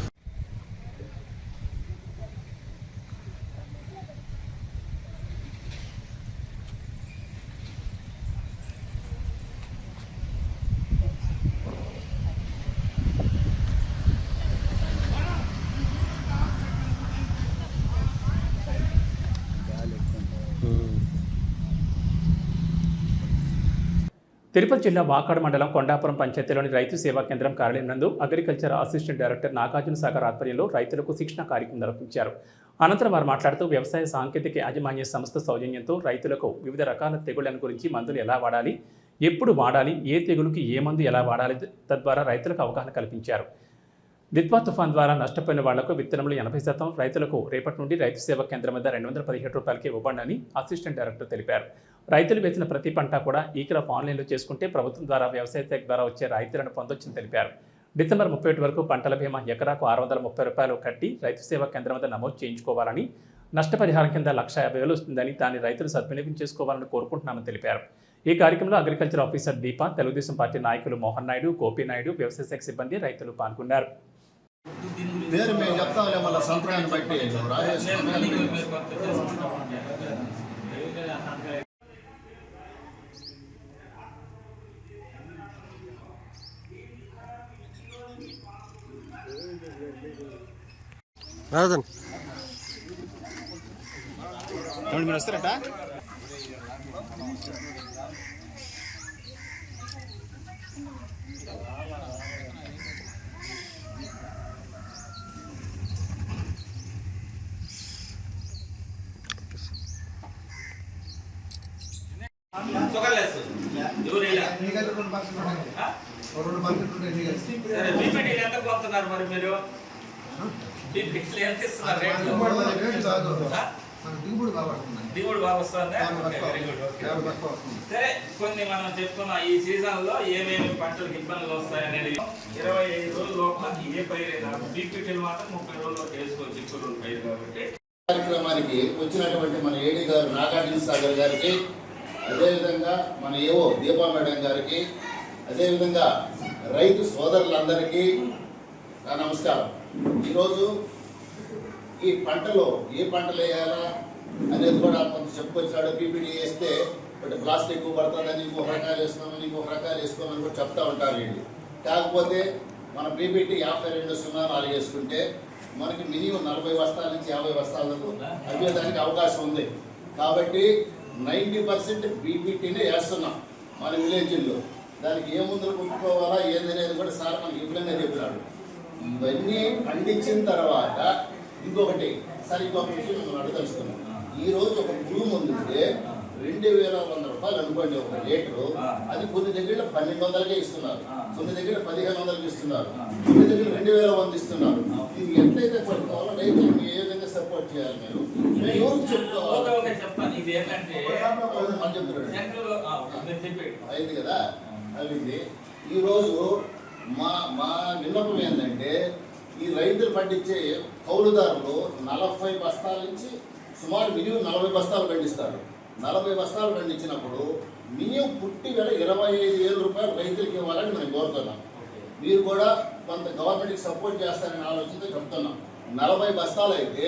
తిరుపతి జిల్లా వాకాడు మండలం కొండాపురం పంచాయతీలోని రైతు సేవా కేంద్రం కార్యాలయం నందు agriculture assistant director Nagarjuna Sagar ఆధ్వర్యంలో రైతులకు శిక్షణ కార్యక్రమం నిర్వహించారు. అనంతరం వారు మాట్లాడుతూ వ్యవసాయ సాంకేతిక యాజమాన్య సంస్థ సౌజన్యంతో రైతులకు వివిధ రకాల తెగుళ్ల గురించి మందులు ఎలా వాడాలి, ఎప్పుడు వాడాలి, ఏ తెగులుకి ఏ మందు ఎలా వాడాలి, తద్వారా రైతులకు అవగాహన కల్పించారు. దిత్వా తుఫాన్ ద్వారా నష్టపోయిన వాళ్లకు విత్తనములు 80%, రైతులకు రేపటి నుండి రైతు సేవా కేంద్రం వద్ద 217 రూపాయలకి ఇవ్వబడని అసిస్టెంట్ డైరెక్టర్ తెలిపారు. రైతులు వేసిన ప్రతి పంట కూడా ఈ క్రాప్ ఆన్లైన్లో చేసుకుంటే ప్రభుత్వం ద్వారా వ్యవసాయ శాఖ ద్వారా వచ్చే రాయితీలను పొందొచ్చని తెలిపారు. డిసెంబర్ 31 వరకు పంటల బీమా ఎకరాకు 630 రూపాయలు కట్టి రైతు సేవా కేంద్రం వద్ద నమోదు చేయించుకోవాలని, నష్టపరిహారం కింద 1,50,000 వస్తుందని దాన్ని రైతులు సద్వినియోగం చేసుకోవాలని కోరుకుంటున్నామని తెలిపారు. ఈ కార్యక్రమంలో అగ్రికల్చర్ ఆఫీసర్ దీప, తెలుగుదేశం పార్టీ నాయకులు మోహన్ నాయుడు, గోపి నాయుడు, వ్యవసాయ శాఖ సిబ్బంది, రైతులు పాల్గొన్నారు. పేరు మేము చెప్తాంలే, మళ్ళీ సంతకాన్ని బట్టి రాజన్ మీరు వస్తారట. మరి మీరు దిగుబడి బాగా వస్తుందా? సరే, కొన్ని మనం చెప్పుకున్న ఈ సీజన్ లో ఏమేమి పంటలకు ఇబ్బందులు వస్తాయనేది 25 రోజుల లోపల ఏ పైరైనా బీపీటీలు మాత్రం 30 రోజుల్లో చేసుకోవచ్చు. చిక్కుడు పైరు కాబట్టి కార్యక్రమానికి వచ్చినటువంటి మన ఏడీ గారు నాగార్జున సాగర్ గారికి, అదేవిధంగా మన ఏవో దీపా మేడం గారికి, అదేవిధంగా రైతు సోదరులందరికీ నా నమస్కారం. ఈరోజు ఈ పంటలో ఏ పంటలు వేయాలా అనేది కూడా కొంత చెప్పుకొచ్చాడు. పీపీటీ వేస్తే బట్ ప్లాస్టిక్ ఎక్కువ పడుతుందని ఇంకొక రకాలు వేసుకోమని, ఇంకొక రకాలు వేసుకోమని కూడా చెప్తా ఉంటారు వీళ్ళు. కాకపోతే మన పీపీటీ 52.04 వేసుకుంటే మనకి మినిమం 40 బస్తాల నుంచి 50 బస్తాలకు అయ్యేదానికి అవకాశం ఉంది. కాబట్టి 90% పీపీటీనే వేస్తున్నాం మన విలేజ్లో. దానికి ఏ ముందులు కొట్టుకోవాలా ఏదనేది కూడా సార్ మనకి ఇప్పుడే చెప్పినాడు. ఇవన్నీ పండించిన తర్వాత ఇంకొకటి సార్, ఇంకొక విషయం మనం అడగదలుచుకున్నాం. ఈరోజు ఒక పురుగు మందు ఉంటే 2,100 రూపాయలు అనుకోండి ఒక లీటరు. అది కొన్ని దగ్గర 1,200కే ఇస్తున్నారు, కొన్ని దగ్గర 1,500కి ఇస్తున్నారు, కొన్ని దగ్గర 2,000 ఇస్తున్నారు. ఇది ఎట్లయితే పడుకోవాలో రైతులకు ఏ విధంగా సపోర్ట్ చేయాలి? మేము ఎవరికి చెప్పుకోవాలి? అయింది కదా. అయింది. ఈరోజు మా విన్నపం ఏంటంటే, ఈ రైతులు పండించే కౌలుదారులు 40 బస్తాల నుంచి సుమారు మినిమం 40 బస్తాలు పండిస్తారు. 40 బస్తాలు పండించినప్పుడు మినిమం పుట్టి వేల 25,000 రూపాయలు రైతులకి ఇవ్వాలని మేము కోరుతున్నాం. మీరు కూడా కొంత గవర్నమెంట్కి సపోర్ట్ చేస్తారని ఆలోచనతో చెప్తున్నాం. 40 బస్తాలు అయితే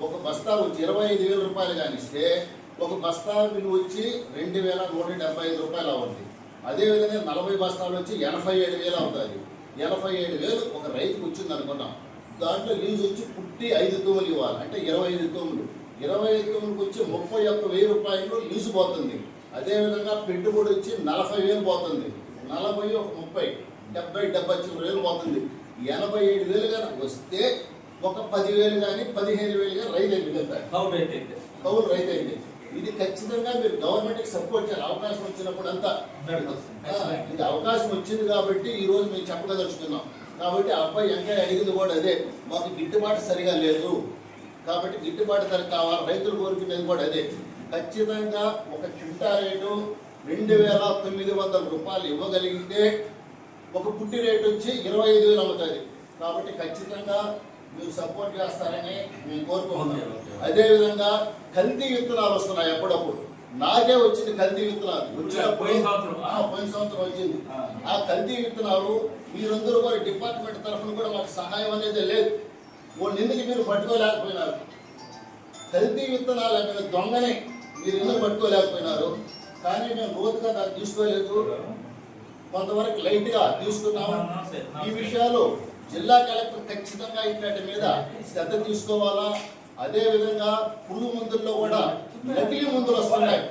ఒక బస్తా వచ్చి 25,000 రూపాయలు కానిస్తే ఒక బస్తా విలువ వచ్చి 2,175 రూపాయలు అవుతుంది. అదేవిధంగా 40 బస్తాలు వచ్చి 87,000 అవుతుంది. 87,000 ఒక రైతుకు వచ్చింది అనుకున్నాం. దాంట్లో లీజు వచ్చి పుట్టి 5 తూములు ఇవ్వాలి, అంటే 25 తూములు. 25 తూములకు వచ్చి 31,000 రూపాయలు లీజు పోతుంది. అదేవిధంగా పెట్టుబడి వచ్చి 40,000 పోతుంది. 40 ఒక 30 70,000 పోతుంది. 87,000 కానీ వస్తే ఒక 10,000 కానీ 15,000 కానీ రైతు మిగులుతాయి. కౌలు రైతు అయితే ఇది ఖచ్చితంగా మీరు గవర్నమెంట్కి సపోర్ట్ చేయాలి. అవకాశం వచ్చినప్పుడు అంతా ఇది అవకాశం వచ్చింది కాబట్టి ఈరోజు మేము చెప్పదలుచుకున్నాం. కాబట్టి ఆ అబ్బాయి ఇంకా అడిగింది కూడా అదే, మాకు గిట్టుబాటు సరిగా లేదు కాబట్టి గిట్టుబాటు ధర కావాలి, రైతులు కోరుకునేది కూడా అదే. ఖచ్చితంగా ఒక క్వింటా రేటు 2,900 రూపాయలు ఇవ్వగలిగితే ఒక పుట్టి రేటు వచ్చి 25,000 అవుతుంది. కాబట్టి ఖచ్చితంగా మీరు సపోర్ట్ చేస్తారని మేము కోరుకుంటున్నాం. అదేవిధంగా కల్తీ విత్తనాలు వస్తున్నాయి అప్పుడప్పుడు. నాకే వచ్చింది కల్తీ విత్తనాలు పోయిన సంవత్సరం వచ్చింది. ఆ కల్తీ విత్తనాలు మీరందరూ కూడా డిపార్ట్మెంట్ తరఫున కూడా మాకు సహాయం అనేది లేదు. వాళ్ళు ఎందుకు మీరు పట్టుకోలేకపోయినారు? కల్తీ విత్తనాలు అనేది దొంగనే మీరు ఎందుకు పట్టుకోలేకపోయినారు? కానీ మేము లోతుగా దాన్ని తీసుకోలేదు, కొంతవరకు లైట్గా తీసుకున్నాము. ఈ విషయాలు జిల్లా కలెక్టర్ ఖచ్చితంగా ఇట్లాంటి మీద శ్రద్ధ తీసుకోవాలా. అదేవిధంగా పురుగు మందుల్లో కూడా నకిలీ మందులు వస్తున్నాయి.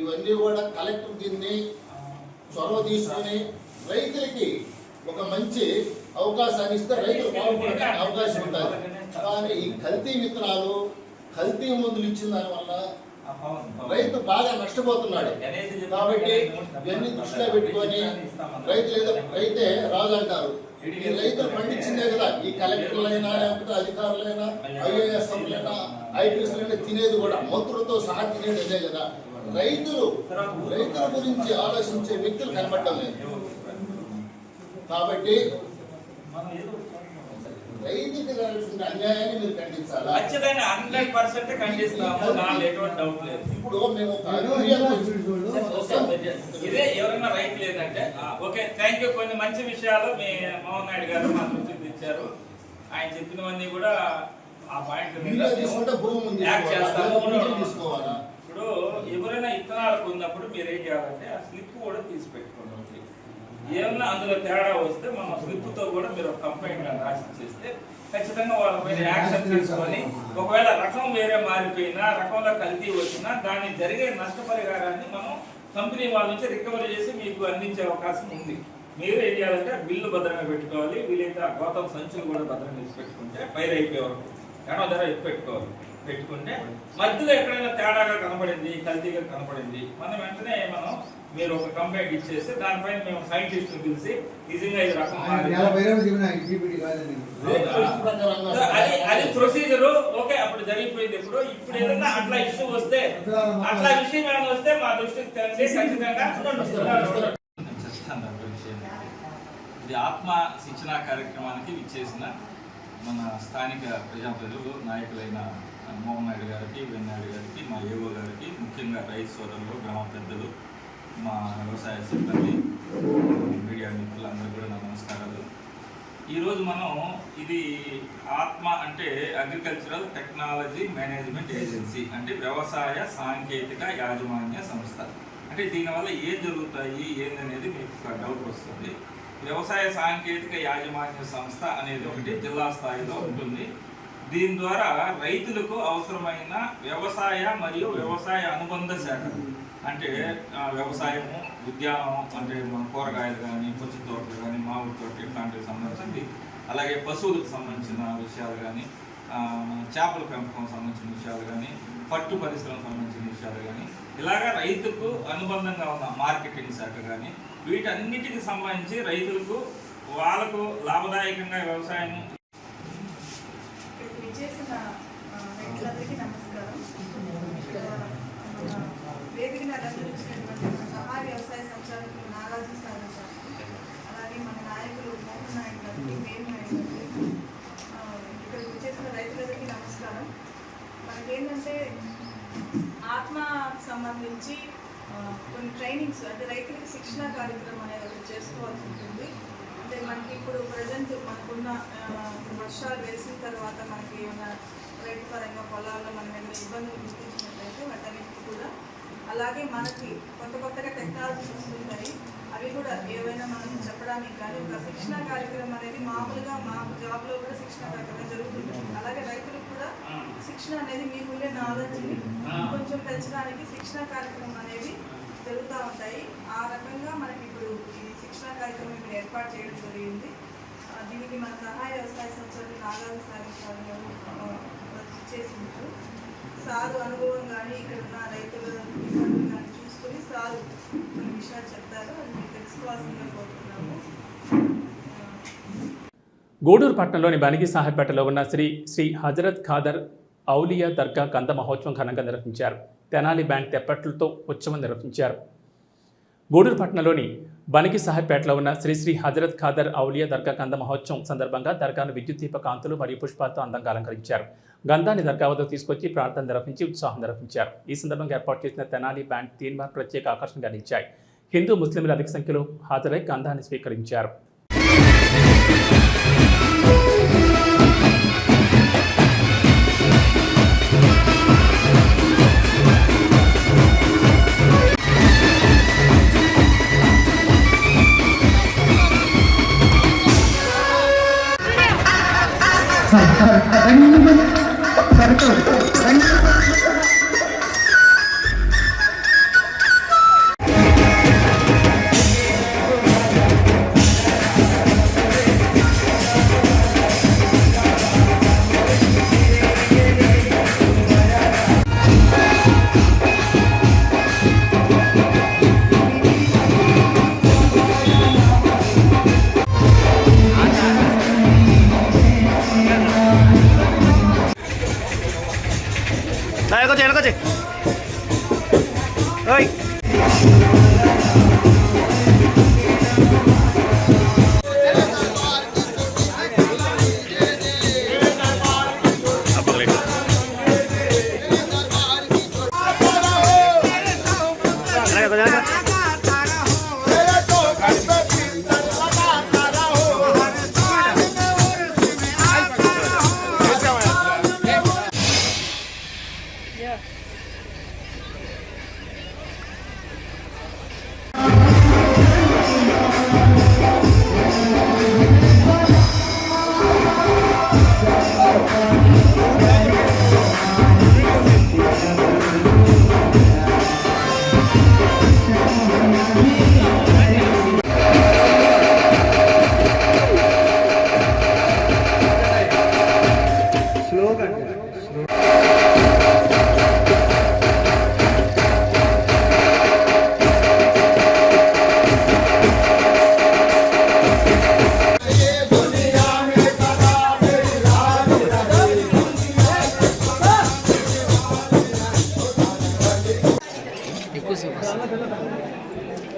ఇవన్నీ కూడా కలెక్టర్ దీన్ని చొరవ తీసుకుని రైతులకి ఒక మంచి అవకాశాన్ని ఇస్తే రైతులు బాగుపడడానికి అవకాశం ఉంటుంది. కానీ ఈ కల్తీ విత్తనాలు కల్తీ మందులు ఇచ్చిన దానివల్ల రైతు బాగా నష్టపోతున్నాడు. కాబట్టి ఇవన్నీ దృష్టిలో పెట్టుకొని రైతే రాజు అంటారు. ఈ రైతులు పండించిందే కదా ఈ కలెక్టర్లైనా లేకపోతే అధికారులైనా ఐఏఎస్లైనా ఐపీఎస్లైనా తినేది కూడా మంత్రులతో సహా తినేది అదే కదా. రైతుల గురించి ఆలోచించే వ్యక్తులు కనబడటం లేదు. కాబట్టి రైతుకి జరుగుతున్న అన్యాయాన్ని మీరు ఖండించాలా? ఖచ్చితంగా 100% ఖండిస్తాము, దానిలో ఎటువంటి డౌట్ లేదు. ఇప్పుడు మేము ఇదే ఎవరైనా రైతు లేదంటే ఓకే థ్యాంక్ యూ. కొన్ని మంచి విషయాలు మీ మోహన్ నాయుడు గారు మా దృష్టికి తెచ్చారు. ఆయన చెప్పినవన్నీ కూడా ఆ పాయింట్ యాక్ట్ చేస్తాము. ఇప్పుడు ఎవరైనా ఇత్తనాలు కొన్నప్పుడు మీరు ఏం చేయాలంటే ఆ స్లిప్ కూడా తీసి పెట్టుకోండి. ఏమన్నా అందులో తేడా వస్తే మన స్లిప్తో కూడా మీరు కంప్లైంట్ రాసి చేస్తే ఖచ్చితంగా వాళ్ళ పైన యాక్షన్ తీసుకొని, ఒకవేళ రకం వేరే మారిపోయినా రకంలో కల్తీ వచ్చినా దాన్ని జరిగే నష్టపరిహారాన్ని మనం కంపెనీ వాళ్ళ నుంచి రికవరీ చేసి మీకు అందించే అవకాశం ఉంది. మీరు ఏం చేయాలంటే బిల్లు భద్రంగా పెట్టుకోవాలి. వీలైతే ఆ గౌతమ సంచులు కూడా భద్రంగా వేసి పెట్టుకుంటే పైరు అయిపోయే వరకు ఎడవ ధర పెట్టుకుంటే మధ్యలో ఎక్కడైనా తేడాగా కనపడింది, కల్తీగా కనపడింది, మనం వెంటనే మీరు ఒక కంప్లైంట్ ఇచ్చేస్తే దానిపైన మేము సైంటిస్టులు పిలిచి నిజంగా ఇది రకం అది ప్రొసీజర్ ఓకే అప్పుడు జరిగిపోయింది. ఇప్పుడు ఏదైనా అట్లా ఇష్యూ వస్తే అట్లా విషయం ఏమైనా వస్తే మా దృష్టికి తెలిసి ఖచ్చితంగా ఇది ఆత్మ శిక్షణ కార్యక్రమానికి విచ్చేసిన మన స్థానిక ప్రజాప్రతినిధులు నాయకులైన మోహన్ నాయుడు గారికి, వెన్నాయుడు గారికి, మా ఏవో గారికి, ముఖ్యంగా రైతు సోదరులు, గ్రామ పెద్దలు, మా వ్యవసాయ సిబ్బంది, మీడియా మిత్రులందరూ కూడా నా నమస్కారాలు. ఈరోజు మనం ఇది ఆత్మ అంటే అగ్రికల్చరల్ టెక్నాలజీ మేనేజ్మెంట్ ఏజెన్సీ, అంటే వ్యవసాయ సాంకేతిక యాజమాన్య సంస్థ. అంటే దీనివల్ల ఏం జరుగుతాయి ఏందనేది మీకు ఒక డౌట్ వస్తుంది. వ్యవసాయ సాంకేతిక యాజమాన్య సంస్థ అనేది ఒకటి జిల్లా స్థాయిలో ఉంటుంది. దీని ద్వారా రైతులకు అవసరమైన వ్యవసాయ మరియు వ్యవసాయ అనుబంధ శాఖలు, అంటే వ్యవసాయము, ఉద్యానము అంటే మన కూరగాయలు కానీ, పచ్చి తోటలు కానీ, మామిడి తోటలు ఇట్లాంటివి సంబంధించింది, అలాగే పశువులకు సంబంధించిన విషయాలు కానీ, చేపల పెంపకం సంబంధించిన విషయాలు కానీ, పట్టు పరిశ్రమకు సంబంధించిన విషయాలు కానీ, ఇలాగా రైతుకు అనుబంధంగా ఉన్న మార్కెటింగ్ శాఖ కానీ, వీటన్నిటికి సంబంధించి రైతులకు వాళ్ళకు లాభదాయకంగా వ్యవసాయం సహాయ వ్యవసాయ సంచాలకులు నాగార్జున సార్ అలాగే మన నాయకులు మోహన్ నాయుడు గారికి, వేణు నాయుడు గారికి, ఇక్కడికి వచ్చేసిన రైతులందరికీ నమస్కారం. మనకేంటంటే ఆత్మకు సంబంధించి కొన్ని ట్రైనింగ్స్ అంటే రైతులకి శిక్షణ కార్యక్రమం అనేది ఒకటి చేసుకోవాల్సి ఉంటుంది. అంటే మనకి ఇప్పుడు ప్రజెంట్ మనకున్న వర్షాలు వేసిన తర్వాత మనకి ఏమైనా రైతు పరంగా పొలాల్లో మనం ఏమైనా ఇబ్బందులు గుర్తించినట్లయితే వాటన్నిటికీ కూడా, అలాగే మనకి కొత్తగా టెక్నాలజీస్ వస్తుంటాయి, అవి కూడా ఏవైనా మనం చెప్పడానికి కానీ ఒక శిక్షణ కార్యక్రమం అనేది మామూలుగా మా జాబ్లో కూడా శిక్షణ కార్యక్రమం జరుగుతుంది. అలాగే రైతులకు కూడా శిక్షణ అనేది మీకుండే నాలెడ్జ్ని కొంచెం పెంచడానికి శిక్షణ కార్యక్రమం అనేవి జరుగుతూ ఉంటాయి. ఆ రకంగా మనకి ఇప్పుడు ఈ శిక్షణ కార్యక్రమం ఇక్కడ ఏర్పాటు చేయడం జరిగింది. దీనికి మన సహాయ వ్యవసాయ సంస్థలు నాగాలు సాధించాలని చేసింది. సారు అనుభవం కానీ ఇక్కడ ఉన్న రైతుల ఇబ్బందులు కానీ చూసుకొని సారు కొన్ని విషయాలు చెప్తారు, అది మీరు తెలుసుకోవాల్సిందిగా కోరుతున్నాము. గూడూరు పట్టణంలోని బనిగి సాహెబ్పేటలో ఉన్న శ్రీ హజరత్ ఖాదర్ ఔలియా దర్గా కంద మహోత్సవం ఘనంగా నిర్వహించారు. తెనాలి బ్యాంక్ తెప్పట్లతో ఉత్సవం నిర్వహించారు. గూడూరు పట్టణంలోని బనిగి సాహెబ్పేటలో ఉన్న శ్రీ హజరత్ ఖాదర్ ఔలియా దర్గా కంద మహోత్సవం సందర్భంగా దర్గాను విద్యుత్ దీప కాంతులు మరియు పుష్పాలతో అందంగా అలంకరించారు. గంధాన్ని దర్గా వద్దకు తీసుకొచ్చి ప్రార్థన నిర్వహించి ఉత్సాహం నిర్వహించారు. ఈ సందర్భంగా ఏర్పాటు చేసిన తెనాలి బ్యాండ్ తీన్మార్ ప్రత్యేక ఆకర్షణగా నిలిచాయి. హిందూ ముస్లింలు అధిక సంఖ్యలో హాజరై గంధాన్ని స్వీకరించారు.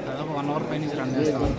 దాదాపు 1 అవర్ పైన రన్ చేస్తాం.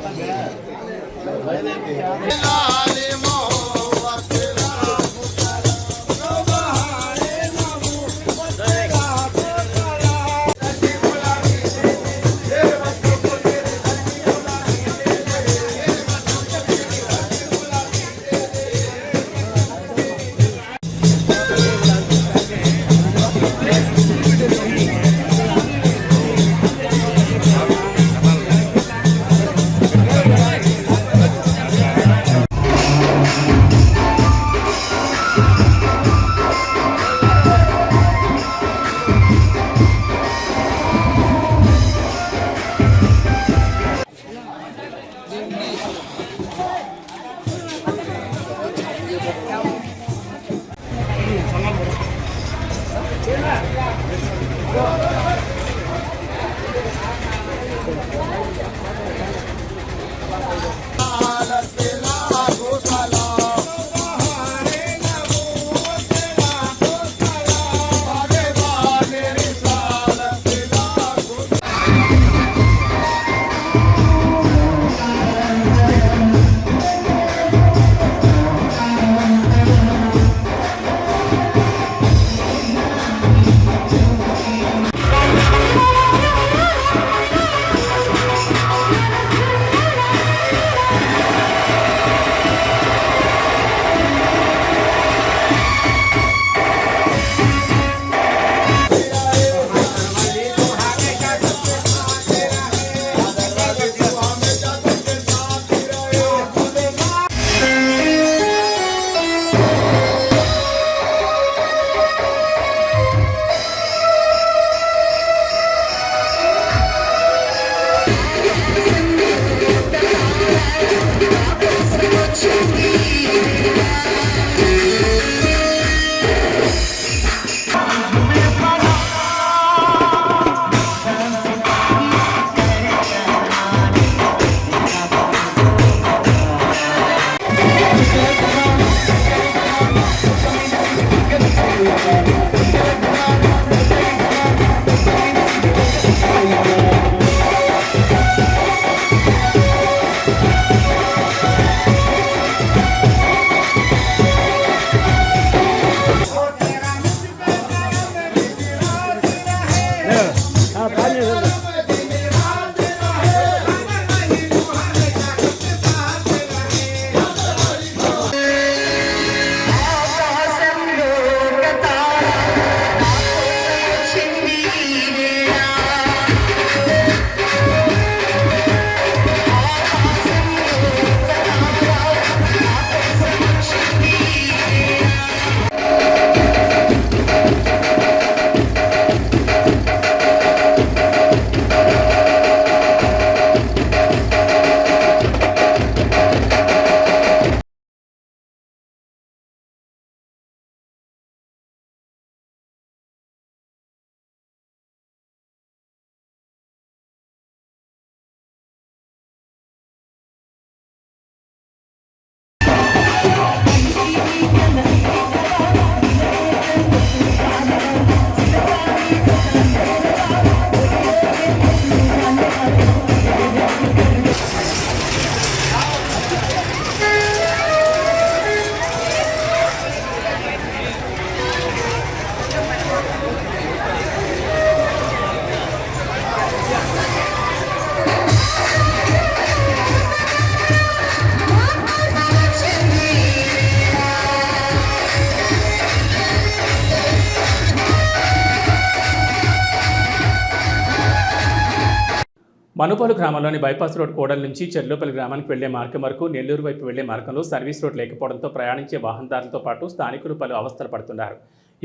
మనుపాలు గ్రామంలోని బైపాస్ రోడ్ కోడల నుంచి చెర్లోపల్లి గ్రామానికి వెళ్లే మార్గం వరకు నెల్లూరు వైపు వెళ్లే మార్గంలో సర్వీస్ రోడ్ లేకపోవడంతో ప్రయాణించే వాహనదారులతో పాటు స్థానికులు పలు అవస్థలు పడుతున్నారు.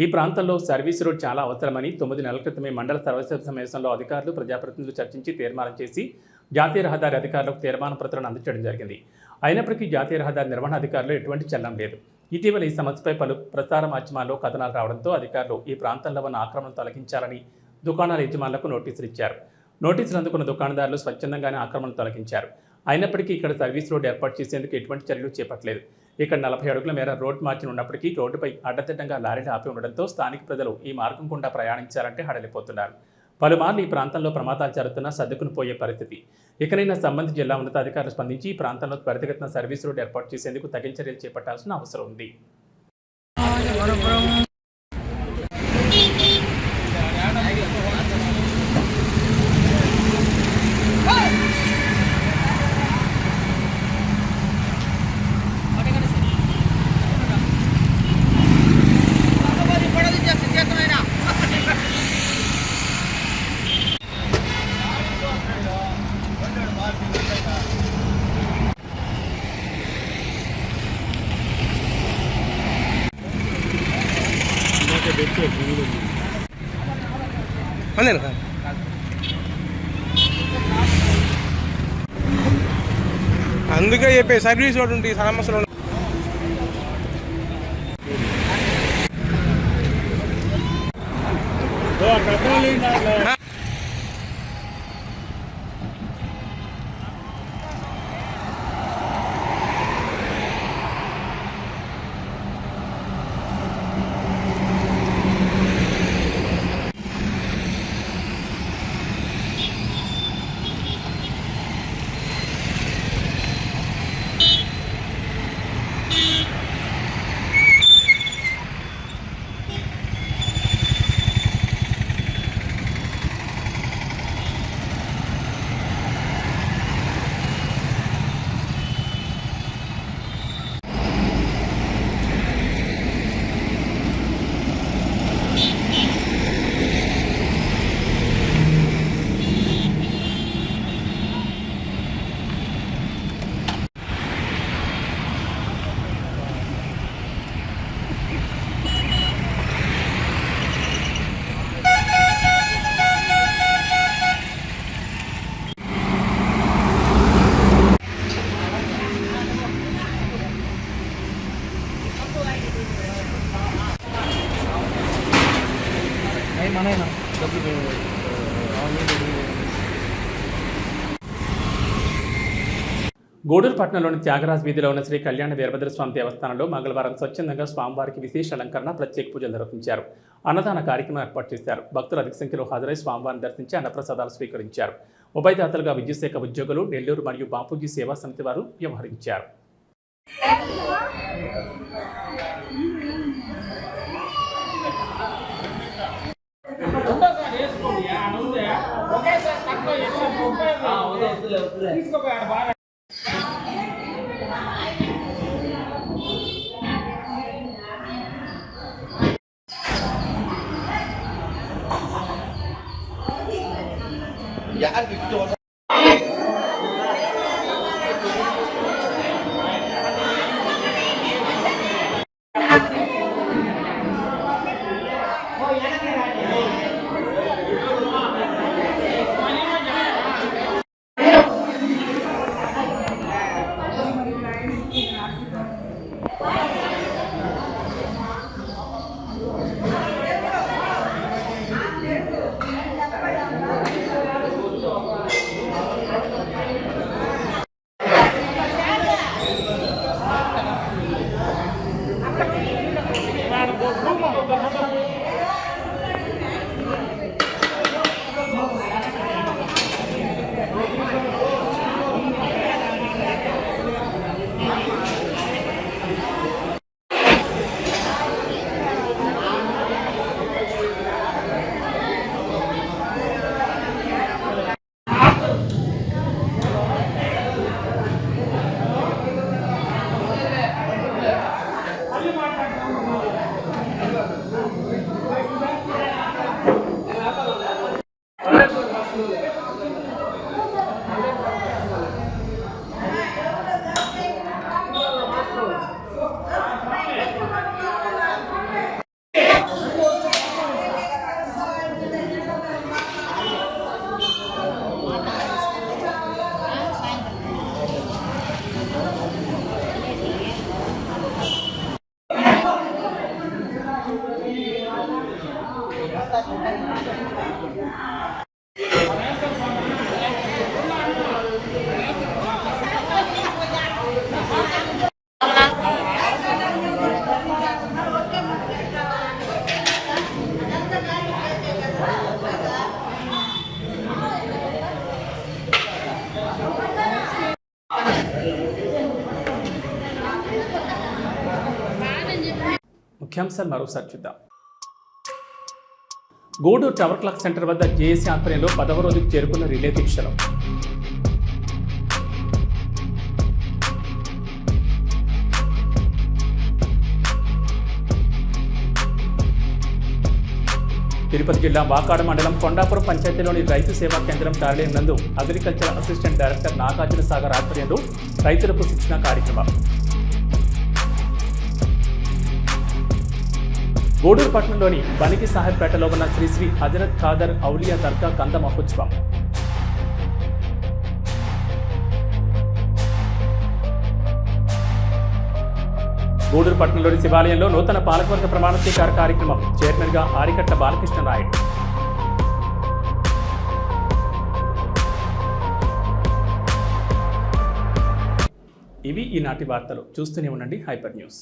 ఈ ప్రాంతంలో సర్వీస్ రోడ్ చాలా అవసరమని 9 నెలల క్రితమే మండల సర్వసభ సమావేశంలో అధికారులు ప్రజాప్రతినిధులు చర్చించి తీర్మానం చేసి జాతీయ రహదారి అధికారులకు తీర్మాన పత్రాన్ని అందజేయడం జరిగింది. అయినప్పటికీ జాతీయ రహదారి నిర్వహణ అధికారులు ఎటువంటి చలనం లేదు. ఇటీవల ఈ సమస్యపై పలు ప్రసార మాధ్యమాల్లో కథనాలు రావడంతో అధికారులు ఈ ప్రాంతంలో ఉన్న ఆక్రమణను తొలగించాలని దుకాణాల యజమానులకు నోటీసులు ఇచ్చారు. నోటీసులు అందుకున్న దుకాణదారులు స్వచ్ఛందంగానే ఆక్రమణ తొలగించారు. అయినప్పటికీ ఇక్కడ సర్వీస్ రోడ్ ఏర్పాటు చేసేందుకు ఎటువంటి చర్యలు చేపట్టలేదు. ఇక్కడ 40 అడుగుల మేర రోడ్ మార్జిన్ ఉన్నప్పటికీ రోడ్డుపై అడ్డదిడ్డంగా లారీలు ఆపి ఉండడంతో స్థానిక ప్రజలు ఈ మార్గం గుండా ప్రయాణించాలంటే హడలిపోతున్నారు. పలుమార్లు ఈ ప్రాంతంలో ప్రమాదాలు జరుగుతున్నా సర్దుకుని పోయే పరిస్థితి. ఇకనైనా సంబంధిత జిల్లా ఉన్నతాధికారులు స్పందించి ఈ ప్రాంతంలో త్వరితగతిన సర్వీస్ రోడ్ ఏర్పాటు చేసేందుకు తగిన చర్యలు చేపట్టాల్సిన అవసరం ఉంది. అందుకే చెప్పే సర్వీస్ రోడ్ ఉంటుంది సమస్యలు. గూడూరు పట్టణంలోని త్యాగరాజ్ వీధిలో ఉన్న శ్రీ కళ్యాణ వీరభద్రస్వామి దేవస్థానంలో మంగళవారం స్వచ్ఛందంగా స్వామివారికి విశేష అలంకరణ, ప్రత్యేక పూజలు నిర్వహించారు. అన్నదాన కార్యక్రమం ఏర్పాటు చేశారు. భక్తులు అధిక సంఖ్యలో హాజరై స్వామివారిని దర్శించి అన్నప్రసాదాలు స్వీకరించారు. ఉభయదాతలుగా విద్యుత్ శాఖ ఉద్యోగులు, నెల్లూరు మరియు బాపూజీ సేవా సమితి వారు వ్యవహరించారు. ముఖ్యాంశాలు మరోసారి చూద్దాం. గూడూరు టవర్ క్లాక్ సెంటర్ వద్ద జేఏసీ ఆధ్వర్యంలో 10వ రోజుకు చేరుకున్న రిలే దీక్షలు. తిరుపతి జిల్లా వాకాడు మండలం కొండాపురం పంచాయతీలోని రైతు సేవా కేంద్రం కార్యాలయం నందు agriculture assistant director Nagarjuna Sagar ఆధ్వర్యంలో రైతులకు శిక్షణ కార్యక్రమం. గూడూరు పట్టణంలోని బనికి సాహెబ్పేటలో ఉన్న శ్రీ శ్రీ హజరత్ ఖాదర్ ఔలియా దర్గా కంద మహోత్సవం. గూడూరు పట్టణంలోని శివాలయంలో నూతన పాలకవర్గ ప్రమాణ స్వీకార కార్యక్రమం. చైర్మన్గా ఆరికట్ల బాలకృష్ణ నాయుడు. ఇవి ఈనాటి వార్తలు. చూస్తూనే ఉండండి హైపర్ న్యూస్.